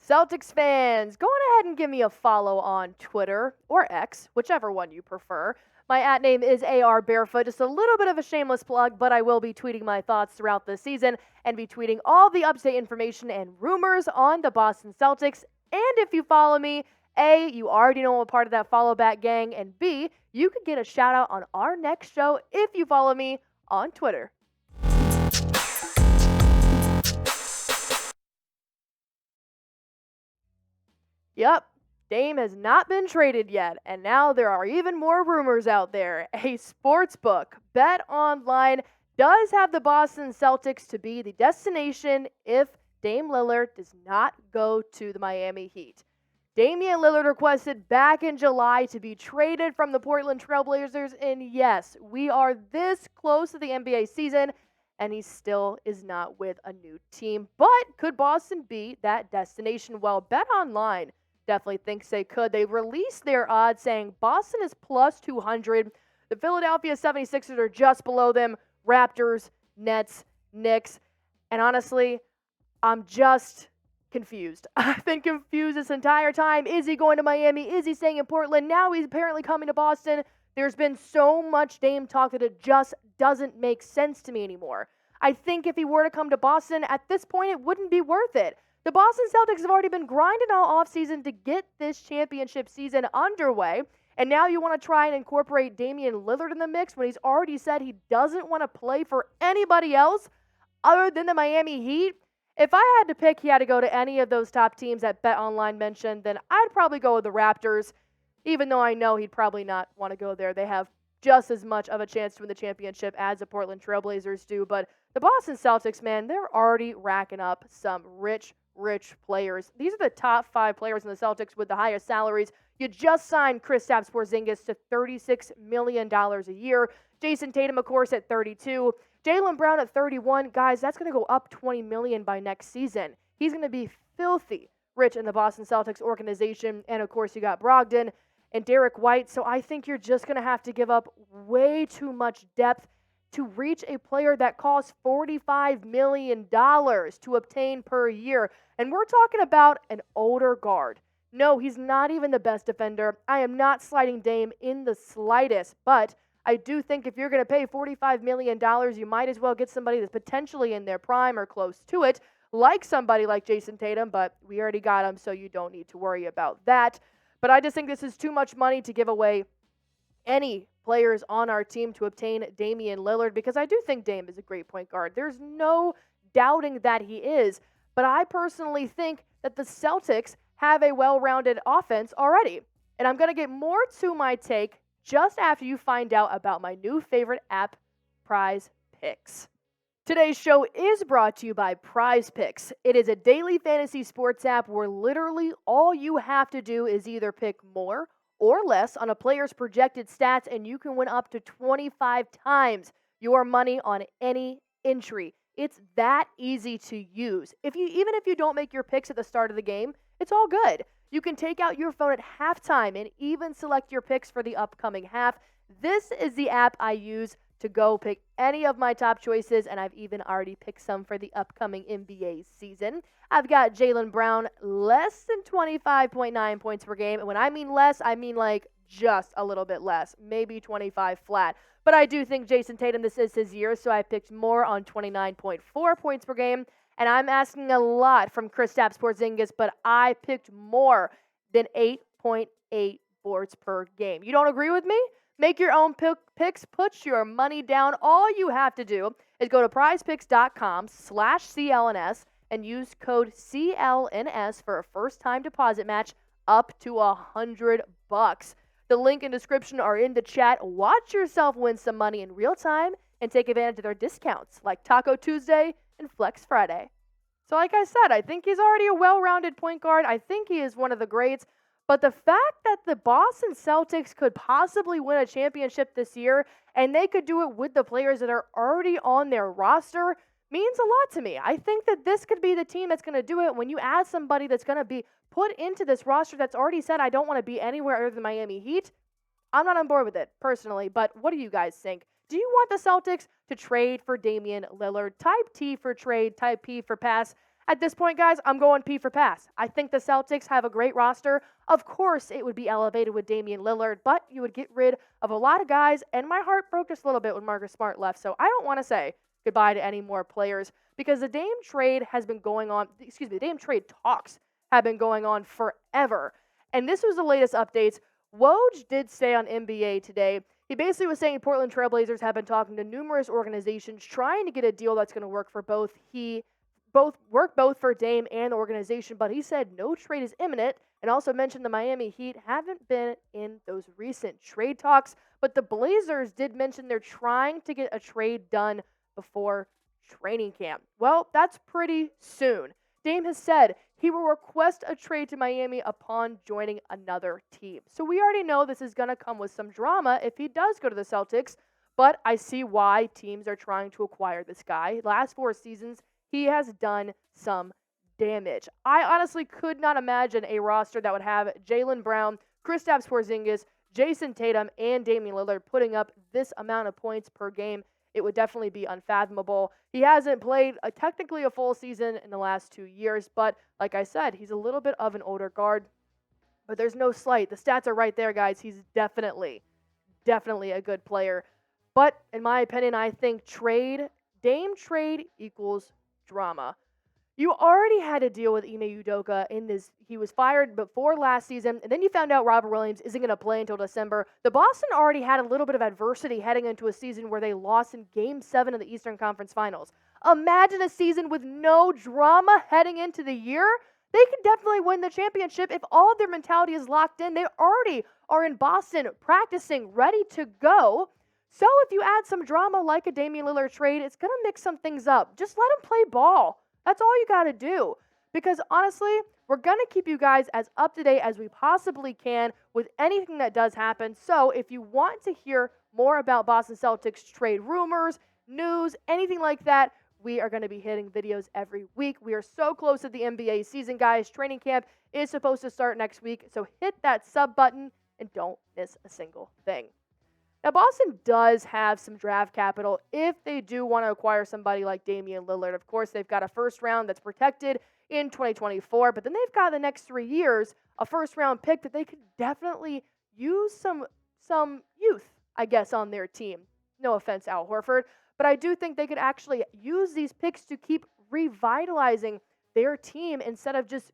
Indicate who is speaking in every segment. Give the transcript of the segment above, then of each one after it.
Speaker 1: Celtics fans, go on ahead and give me a follow on Twitter or X, whichever one you prefer. My @name is AR Barefoot. Just a little bit of a shameless plug, but I will be tweeting my thoughts throughout the season and be tweeting all the up-to-date information and rumors on the Boston Celtics. And if you follow me, A, you already know I'm a part of that follow back gang, and B, you could get a shout out on our next show if you follow me on Twitter. Yep, Dame has not been traded yet, and now there are even more rumors out there. A sports book, Bet Online, does have the Boston Celtics to be the destination if Dame Lillard does not go to the Miami Heat. Damian Lillard requested back in July to be traded from the Portland Trailblazers, and yes, we are this close to the NBA season, and he still is not with a new team. But could Boston be that destination? Well, Bet Online definitely thinks they could. They released their odds saying Boston is plus 200. The Philadelphia 76ers are just below them. Raptors, Nets, Knicks. And honestly, I'm just confused. I've been confused this entire time. Is he going to Miami? Is he staying in Portland? Now he's apparently coming to Boston. There's been so much Dame talk that it just doesn't make sense to me anymore. I think if he were to come to Boston, at this point, it wouldn't be worth it. The Boston Celtics have already been grinding all offseason to get this championship season underway, and now you want to try and incorporate Damian Lillard in the mix when he's already said he doesn't want to play for anybody else other than the Miami Heat? If I had to pick he had to go to any of those top teams that Bet Online mentioned, then I'd probably go with the Raptors, even though I know he'd probably not want to go there. They have just as much of a chance to win the championship as the Portland Trailblazers do. But the Boston Celtics, man, they're already racking up some rich players. These are the top 5 players in the Celtics with the highest salaries. You just signed Kristaps Porzingis to $36 million a year. Jason Tatum, of course, at 32. Jaylen Brown at 31. Guys, that's going to go up $20 million by next season. He's going to be filthy rich in the Boston Celtics organization. And, of course, you got Brogdon and Derek White. So I think you're just going to have to give up way too much depth to reach a player that costs $45 million to obtain per year. And we're talking about an older guard. No, he's not even the best defender. I am not sliding Dame in the slightest, but I do think if you're going to pay $45 million, you might as well get somebody that's potentially in their prime or close to it, like somebody like Jason Tatum, but we already got him, so you don't need to worry about that. But I just think this is too much money to give away any players on our team to obtain Damian Lillard, because I do think Dame is a great point guard. There's no doubting that he is, but I personally think that the Celtics have a well-rounded offense already. And I'm going to get more to my take just after you find out about my new favorite app, Prize Picks. Today's show is brought to you by Prize Picks. It is a daily fantasy sports app where literally all you have to do is either pick more or less on a player's projected stats, and you can win up to 25 times your money on any entry. It's that easy to use. Even if you don't make your picks at the start of the game, it's all good. You can take out your phone at halftime and even select your picks for the upcoming half. This is the app I use to go pick any of my top choices, and I've even already picked some for the upcoming NBA season. I've got Jaylen Brown less than 25.9 points per game, and when I mean less, I mean like just a little bit less, maybe 25 flat. But I do think Jason Tatum, this is his year, so I picked more on 29.4 points per game. And I'm asking a lot from Kristaps Porzingis, but I picked more than 8.8 boards per game. You don't agree with me? Make your own picks. Put your money down. All you have to do is go to prizepicks.com/CLNS and use code CLNS for a first-time deposit match up to $100. The link and description are in the chat. Watch yourself win some money in real time and take advantage of their discounts like Taco Tuesday and Flex Friday. So like I said, I think he's already a well-rounded point guard. I think he is one of the greats. But the fact that the Boston Celtics could possibly win a championship this year, and they could do it with the players that are already on their roster, means a lot to me. I think that this could be the team that's going to do it. When you add somebody that's going to be put into this roster that's already said, I don't want to be anywhere other than Miami Heat, I'm not on board with it, personally. But what do you guys think? Do you want the Celtics to trade for Damian Lillard? Type T for trade, type P for pass. At this point, guys, I'm going P for pass. I think the Celtics have a great roster. Of course, it would be elevated with Damian Lillard, but you would get rid of a lot of guys, and my heart broke just a little bit when Marcus Smart left, so I don't want to say goodbye to any more players because the Dame trade has been going on, the Dame trade talks have been going on forever. And this was the latest updates. Woj did say on NBA Today, he basically was saying Portland Trailblazers have been talking to numerous organizations trying to get a deal that's going to work for both for Dame and the organization, but he said no trade is imminent and also mentioned the Miami Heat haven't been in those recent trade talks, but the Blazers did mention they're trying to get a trade done before training camp. Well, that's pretty soon. Dame has said he will request a trade to Miami upon joining another team. So we already know this is going to come with some drama if he does go to the Celtics, but I see why teams are trying to acquire this guy. Last 4 seasons, he has done some damage. I honestly could not imagine a roster that would have Jaylen Brown, Kristaps Porzingis, Jason Tatum, and Damian Lillard putting up this amount of points per game. It would definitely be unfathomable. He hasn't played technically a full season in the last 2 years, but like I said, he's a little bit of an older guard. But there's no slight. The stats are right there, guys. He's definitely a good player. But in my opinion, I think Dame trade equals drama. You already had to deal with Ime Udoka in this. He was fired before last season, and then you found out Robert Williams isn't going to play until December. The Boston already had a little bit of adversity heading into a season where they lost in Game 7 of the Eastern Conference Finals. Imagine a season with no drama heading into the year. They could definitely win the championship if all of their mentality is locked in. They already are in Boston practicing, ready to go. So if you add some drama like a Damian Lillard trade, it's going to mix some things up. Just let him play ball. That's all you got to do. Because honestly, we're going to keep you guys as up to date as we possibly can with anything that does happen. So if you want to hear more about Boston Celtics trade rumors, news, anything like that, we are going to be hitting videos every week. We are so close to the NBA season, guys. Training camp is supposed to start next week. So hit that sub button and don't miss a single thing. Now, Boston does have some draft capital if they do want to acquire somebody like Damian Lillard. Of course, they've got a first round that's protected in 2024, but then they've got the next 3 years, a first round pick that they could definitely use some youth, I guess, on their team. No offense, Al Horford, but I do think they could actually use these picks to keep revitalizing their team instead of just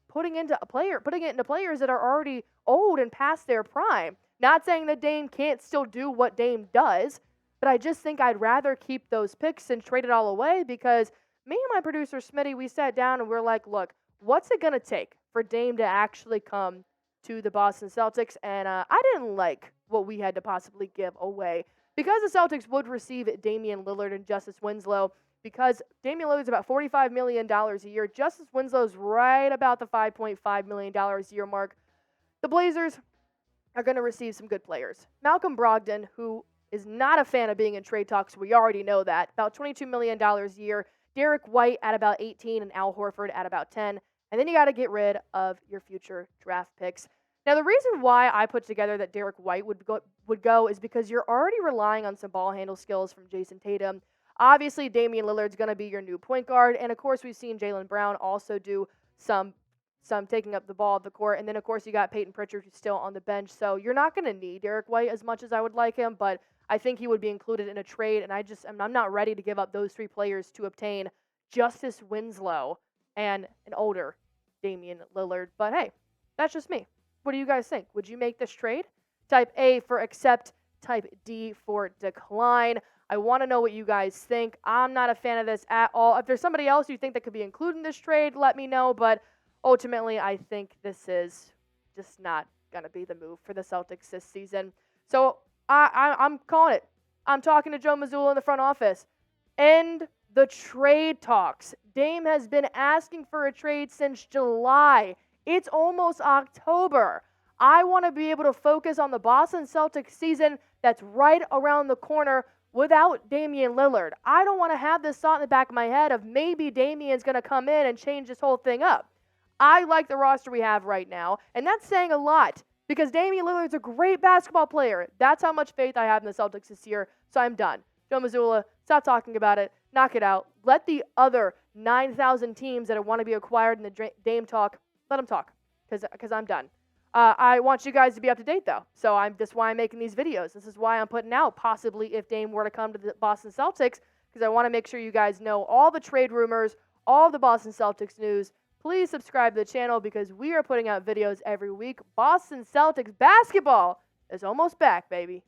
Speaker 1: putting it into players that are already old and past their prime. Not saying that Dame can't still do what Dame does, but I just think I'd rather keep those picks and trade it all away because me and my producer Smitty, we sat down and we're like, look, what's it going to take for Dame to actually come to the Boston Celtics? And I didn't like what we had to possibly give away because the Celtics would receive Damian Lillard and Justice Winslow because Damian Lillard's about $45 million a year. Justice Winslow's right about the $5.5 million a year mark. The Blazers are going to receive some good players. Malcolm Brogdon, who is not a fan of being in trade talks, we already know that, about $22 million a year. Derek White at about 18 and Al Horford at about 10. And then you got to get rid of your future draft picks. Now, the reason why I put together that Derek White would go is because you're already relying on some ball handle skills from Jason Tatum. Obviously, Damian Lillard's going to be your new point guard. And, of course, we've seen Jaylen Brown also do some taking up the ball at the court. And then, of course, you got Peyton Pritchard who's still on the bench. So you're not going to need Derek White as much as I would like him, but I think he would be included in a trade. And I'm not ready to give up those 3 players to obtain Justice Winslow and an older Damian Lillard. But, hey, that's just me. What do you guys think? Would you make this trade? Type A for accept, type D for decline. I want to know what you guys think. I'm not a fan of this at all. If there's somebody else you think that could be included in this trade, let me know. But ultimately, I think this is just not going to be the move for the Celtics this season. So I'm calling it. I'm talking to Joe Mazzulla in the front office. End the trade talks. Dame has been asking for a trade since July. It's almost October. I want to be able to focus on the Boston Celtics season that's right around the corner without Damian Lillard. I don't want to have this thought in the back of my head of maybe Damian's going to come in and change this whole thing up. I like the roster we have right now, and that's saying a lot because Damian Lillard's a great basketball player. That's how much faith I have in the Celtics this year, so I'm done. Joe Mazzulla, stop talking about it. Knock it out. Let the other 9,000 teams that want to be acquired in the Dame talk, let them talk, because I'm done. I want you guys to be up to date, though. So that's why I'm making these videos. This is why I'm putting out possibly if Dame were to come to the Boston Celtics, because I want to make sure you guys know all the trade rumors, all the Boston Celtics news. Please subscribe to the channel because we are putting out videos every week. Boston Celtics basketball is almost back, baby.